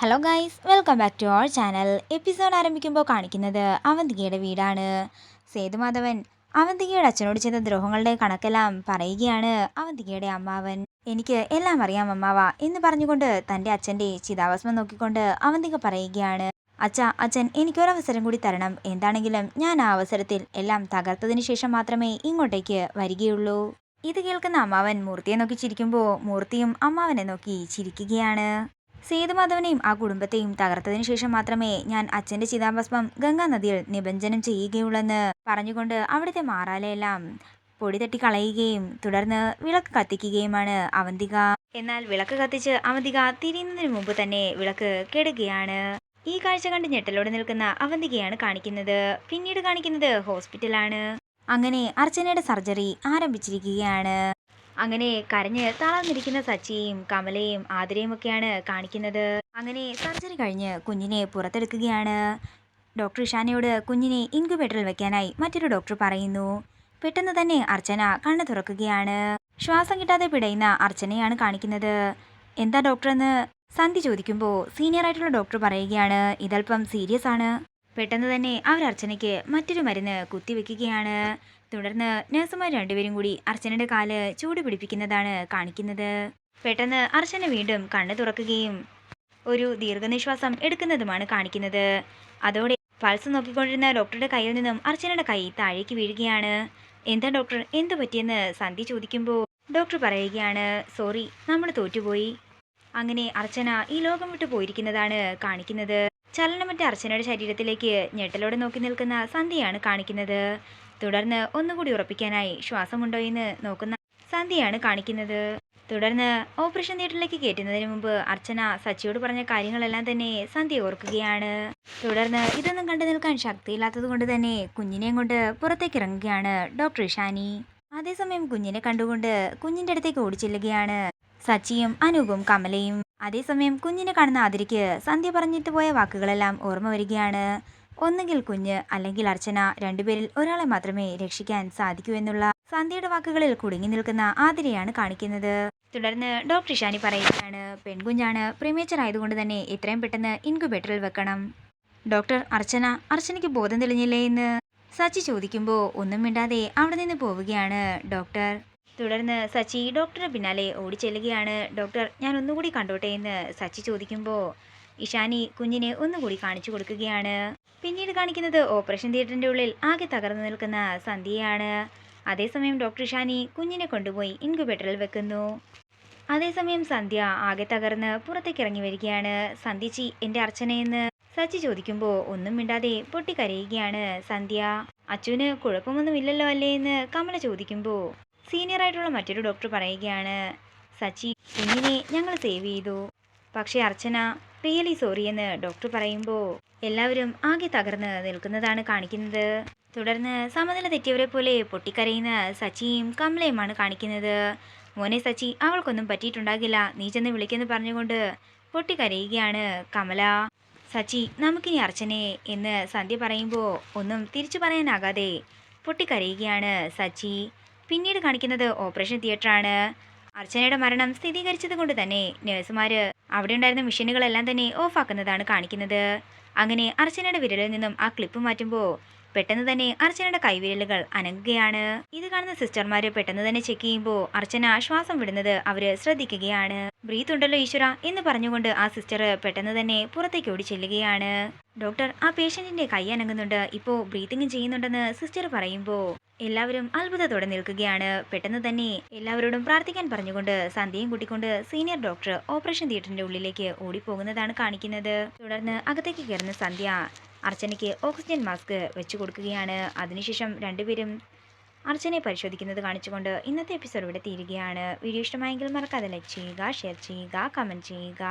Hello guys, welcome back to our channel. Episode ആരംഭിക്കുമ്പോൾ കാണിക്കുന്നത് അവന്തികയുടെ വീടാണ്. സേതുമാധവൻ അവന്തികയുടെ അച്ഛനോട് ചെയ്ത ദ്രോഹങ്ങളുടെ കണക്കെല്ലാം പറയുകയാണ്. അവന്തികയുടെ അമ്മാവൻ, എനിക്ക് എല്ലാം അറിയാം അമ്മാവ എന്ന് പറഞ്ഞുകൊണ്ട് തൻ്റെ അച്ഛൻ്റെ ചിതാഭസ്മം നോക്കിക്കൊണ്ട് അവന്തിക പറയുകയാണ്. അച്ഛൻ എനിക്കൊരവസരം കൂടി തരണം. എന്താണെങ്കിലും ഞാൻ ആ അവസരത്തിൽ എല്ലാം തകർത്തതിന് ശേഷം മാത്രമേ ഇങ്ങോട്ടേക്ക് വരികയുള്ളൂ. ഇത് കേൾക്കുന്ന അമ്മാവൻ മൂർത്തിയെ നോക്കി ചിരിക്കുമ്പോൾ മൂർത്തിയും അമ്മാവനെ നോക്കി ചിരിക്കുകയാണ്. സേതുമാധവനെയും ആ കുടുംബത്തെയും തകർത്തതിനു ശേഷം മാത്രമേ ഞാൻ അച്ഛന്റെ ചിതാഭസ്മം ഗംഗാനദിയിൽ നിമജ്ജനം ചെയ്യുകയുള്ളെന്ന് പറഞ്ഞുകൊണ്ട് അവിടുത്തെ മാറാലയെല്ലാം പൊടി തട്ടി കളയുകയും തുടർന്ന് വിളക്ക് കത്തിക്കുകയുമാണ് അവന്തിക. എന്നാൽ വിളക്ക് കത്തിച്ച് അവന്തിക തിരിയുന്നതിന് മുമ്പ് തന്നെ വിളക്ക് കെടുകയാണ്. ഈ കാഴ്ച കണ്ട് ഞെട്ടലോടെ നിൽക്കുന്ന അവന്തികയാണ് കാണിക്കുന്നത്. പിന്നീട് കാണിക്കുന്നത് ഹോസ്പിറ്റലാണ്. അങ്ങനെ അർച്ചനയുടെ സർജറി ആരംഭിച്ചിരിക്കുകയാണ്. അങ്ങനെ കരഞ്ഞ് തളർന്നിരിക്കുന്ന സച്ചിയും കമലയും ആതിരയും ഒക്കെയാണ് കാണിക്കുന്നത്. അങ്ങനെ സർജറി കഴിഞ്ഞ് കുഞ്ഞിനെ പുറത്തെടുക്കുകയാണ്. ഡോക്ടർ ഇഷാനയോട് കുഞ്ഞിനെ ഇൻക്യുബേറ്ററിൽ വെക്കാനായി മറ്റൊരു ഡോക്ടർ പറയുന്നു. പെട്ടെന്ന് തന്നെ അർച്ചന കണ്ണു തുറക്കുകയാണ്. ശ്വാസം കിട്ടാതെ പിടയുന്ന അർച്ചനയാണ് കാണിക്കുന്നത്. എന്താ ഡോക്ടർ എന്ന് സന്ധി ചോദിക്കുമ്പോൾ സീനിയർ ആയിട്ടുള്ള ഡോക്ടർ പറയുകയാണ്, ഇതല്പം സീരിയസ് ആണ്. പെട്ടെന്ന് തന്നെ അവർ അർച്ചനയ്ക്ക് മറ്റൊരു മരുന്ന് കുത്തിവെക്കുകയാണ്. തുടർന്ന് നഴ്സുമാർ രണ്ടുപേരും കൂടി അർച്ചനയുടെ കാല് ചൂട് പിടിപ്പിക്കുന്നതാണ് കാണിക്കുന്നത്. പെട്ടെന്ന് അർച്ചന വീണ്ടും കണ്ണു തുറക്കുകയും ഒരു ദീർഘനിശ്വാസം എടുക്കുന്നതുമാണ് കാണിക്കുന്നത്. അതോടെ പൾസ് നോക്കിക്കൊണ്ടിരുന്ന ഡോക്ടറുടെ കയ്യിൽ നിന്നും അർച്ചനയുടെ കൈ താഴേക്ക് വീഴുകയാണ്. എന്താ ഡോക്ടർ, എന്തു പറ്റിയെന്ന് സന്ധി ചോദിക്കുമ്പോൾ ഡോക്ടർ പറയുകയാണ്, സോറി, നമ്മൾ തോറ്റുപോയി. അങ്ങനെ അർച്ചന ഈ ലോകം വിട്ടു പോയിരിക്കുന്നതാണ് കാണിക്കുന്നത്. ചലനമറ്റ അർച്ചനയുടെ ശരീരത്തിലേക്ക് ഞെട്ടലോടെ നോക്കി നിൽക്കുന്ന സന്ധ്യയാണ് കാണിക്കുന്നത്. തുടർന്ന് ഒന്നുകൂടി ഉറപ്പിക്കാനായി ശ്വാസമുണ്ടോ എന്ന് നോക്കുന്ന സന്ധ്യയാണ് കാണിക്കുന്നത്. തുടർന്ന് ഓപ്പറേഷൻ തിയേറ്ററിലേക്ക് കയറ്റുന്നതിന് മുമ്പ് അർച്ചന സച്ചിയോട് പറഞ്ഞ കാര്യങ്ങളെല്ലാം തന്നെ സന്ധ്യ ഓർക്കുകയാണ്. തുടർന്ന് ഇതൊന്നും കണ്ടു നിൽക്കാൻ ശക്തിയില്ലാത്തത് കൊണ്ട് തന്നെ കുഞ്ഞിനെയും കൊണ്ട് പുറത്തേക്ക് ഇറങ്ങുകയാണ് ഡോക്ടർ ഇഷാനി. അതേസമയം കുഞ്ഞിനെ കണ്ടുകൊണ്ട് കുഞ്ഞിന്റെ അടുത്തേക്ക് ഓടിച്ചെല്ലുകയാണ് സച്ചിയും അനൂപും കമലയും. അതേസമയം കുഞ്ഞിനെ കാണുന്ന ആതിരയ്ക്ക് സന്ധ്യ പറഞ്ഞിട്ട് പോയ വാക്കുകളെല്ലാം ഓർമ്മ വരികയാണ്. ഒന്നുകിൽ കുഞ്ഞ് അല്ലെങ്കിൽ അർച്ചന, രണ്ടുപേരിൽ ഒരാളെ മാത്രമേ രക്ഷിക്കാൻ സാധിക്കൂ എന്നുള്ള സന്ധ്യയുടെ വാക്കുകളിൽ കുടുങ്ങി നിൽക്കുന്ന ആതിരയാണ് കാണിക്കുന്നത്. തുടർന്ന് ഡോക്ടർ ഇഷാനി പറയുകയാണ്, പെൺകുഞ്ഞാണ്, പ്രീമേച്ചർ ആയതുകൊണ്ട് തന്നെ എത്രയും പെട്ടെന്ന് ഇൻക്യുബേറ്ററിൽ വെക്കണം. ഡോക്ടർ, അർച്ചനയ്ക്ക് ബോധം തെളിഞ്ഞില്ലേ എന്ന് സച്ചി ചോദിക്കുമ്പോൾ ഒന്നും മിണ്ടാതെ അവിടെ നിന്ന് പോവുകയാണ് ഡോക്ടർ. തുടർന്ന് സച്ചി ഡോക്ടറുടെ പിന്നാലെ ഓടിച്ചെല്ലുകയാണ്. ഡോക്ടർ, ഞാൻ ഒന്നുകൂടി കണ്ടോട്ടെ എന്ന് സച്ചി ചോദിക്കുമ്പോൾ ഇഷാനി കുഞ്ഞിനെ ഒന്നുകൂടി കാണിച്ചു കൊടുക്കുകയാണ്. പിന്നീട് കാണിക്കുന്നത് ഓപ്പറേഷൻ തിയേറ്ററിന്റെ ഉള്ളിൽ ആകെ തകർന്നു നിൽക്കുന്ന സന്ധ്യയാണ്. അതേസമയം ഡോക്ടർ ഇഷാനി കുഞ്ഞിനെ കൊണ്ടുപോയി ഇൻക്യുബേറ്ററിൽ വെക്കുന്നു. അതേസമയം സന്ധ്യ ആകെ തകർന്ന് പുറത്തേക്ക് ഇറങ്ങി വരികയാണ്. സന്ധ്യച്ചി, എന്റെ അർച്ചനയെന്ന് സച്ചി ചോദിക്കുമ്പോൾ ഒന്നും മിണ്ടാതെ പൊട്ടിക്കരയുകയാണ് സന്ധ്യ. അച്ഛന് കുഴപ്പമൊന്നുമില്ലല്ലോ അല്ലേ എന്ന് കമല ചോദിക്കുമ്പോൾ സീനിയർ ആയിട്ടുള്ള മറ്റൊരു ഡോക്ടർ പറയുകയാണ്, സച്ചി, കുഞ്ഞിനെ ഞങ്ങൾ സേവ് ചെയ്തു, പക്ഷേ അർച്ചന റിയലി സോറി എന്ന് ഡോക്ടർ പറയുമ്പോൾ എല്ലാവരും ആകെ തകർന്ന് നിൽക്കുന്നതാണ് കാണിക്കുന്നത്. തുടർന്ന് സമനില തെറ്റിയവരെ പോലെ പൊട്ടിക്കരയുന്ന സച്ചിയും കമലയുമാണ് കാണിക്കുന്നത്. മോനെ സച്ചി, അവൾക്കൊന്നും പറ്റിയിട്ടുണ്ടാകില്ല, നീ ചെന്ന് വിളിക്കെന്ന് പറഞ്ഞുകൊണ്ട് പൊട്ടിക്കരയുകയാണ് കമല. സച്ചി, നമുക്കിനി അർച്ചനയെ എന്ന് സന്ധ്യ പറയുമ്പോൾ ഒന്നും തിരിച്ചു പറയാനാകാതെ പൊട്ടിക്കരയുകയാണ് സച്ചി. പിന്നീട് കാണിക്കുന്നത് ഓപ്പറേഷൻ തിയേറ്ററാണ്. അർച്ചനയുടെ മരണം സ്ഥിരീകരിച്ചത് കൊണ്ട് തന്നെ നഴ്സുമാര് അവിടെ ഉണ്ടായിരുന്ന മെഷീനുകളെല്ലാം തന്നെ ഓഫാക്കുന്നതാണ് കാണിക്കുന്നത്. അങ്ങനെ അർച്ചനയുടെ വിരലിൽ നിന്നും ആ ക്ലിപ്പ് മാറ്റുമ്പോൾ പെട്ടെന്ന് തന്നെ അർച്ചനയുടെ കൈവിരലുകൾ അനങ്ങുകയാണ്. ഇത് കാണുന്ന സിസ്റ്റർമാര് പെട്ടെന്ന് തന്നെ ചെക്ക് ചെയ്യുമ്പോൾ അർച്ചന ശ്വാസം വിടുന്നത് അവര് ശ്രദ്ധിക്കുകയാണ്. ബ്രീത്ത് ഉണ്ടല്ലോ ഈശ്വര എന്ന് പറഞ്ഞുകൊണ്ട് ആ സിസ്റ്റർ പെട്ടെന്ന് തന്നെ പുറത്തേക്ക് ഓടി ചെല്ലുകയാണ്. ഡോക്ടർ, ആ പേഷ്യന്റിന്റെ കൈ അനങ്ങുന്നുണ്ട്, ഇപ്പോ ബ്രീത്തിങ് ചെയ്യുന്നുണ്ടെന്ന് സിസ്റ്റർ പറയുമ്പോൾ എല്ലാവരും അത്ഭുതത്തോടെ നിൽക്കുകയാണ്. പെട്ടെന്ന് തന്നെ എല്ലാവരോടും പ്രാർത്ഥിക്കാൻ പറഞ്ഞുകൊണ്ട് സന്ധ്യയും കൂട്ടിക്കൊണ്ട് സീനിയർ ഡോക്ടർ ഓപ്പറേഷൻ തിയേറ്ററിന്റെ ഉള്ളിലേക്ക് ഓടിപ്പോകുന്നതാണ് കാണിക്കുന്നത്. തുടർന്ന് അകത്തേക്ക് കയറുന്ന സന്ധ്യ അർച്ചനയ്ക്ക് ഓക്സിജൻ മാസ്ക് വെച്ചു കൊടുക്കുകയാണ്. അതിനുശേഷം രണ്ടുപേരും അർച്ചനയെ പരിശോധിക്കുന്നത് കാണിച്ചുകൊണ്ട് ഇന്നത്തെ എപ്പിസോഡ് ഇവിടെ തീരുകയാണ്. വീഡിയോ ഇഷ്ടമായെങ്കിൽ മറക്കാതെ ലൈക്ക് ചെയ്യുക, ഷെയർ ചെയ്യുക, കമൻറ്റ് ചെയ്യുക.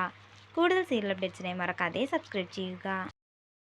കൂടുതൽ സീരിയൽ അപ്ഡേറ്റ്സിനായി മറക്കാതെ സബ്സ്ക്രൈബ് ചെയ്യുക.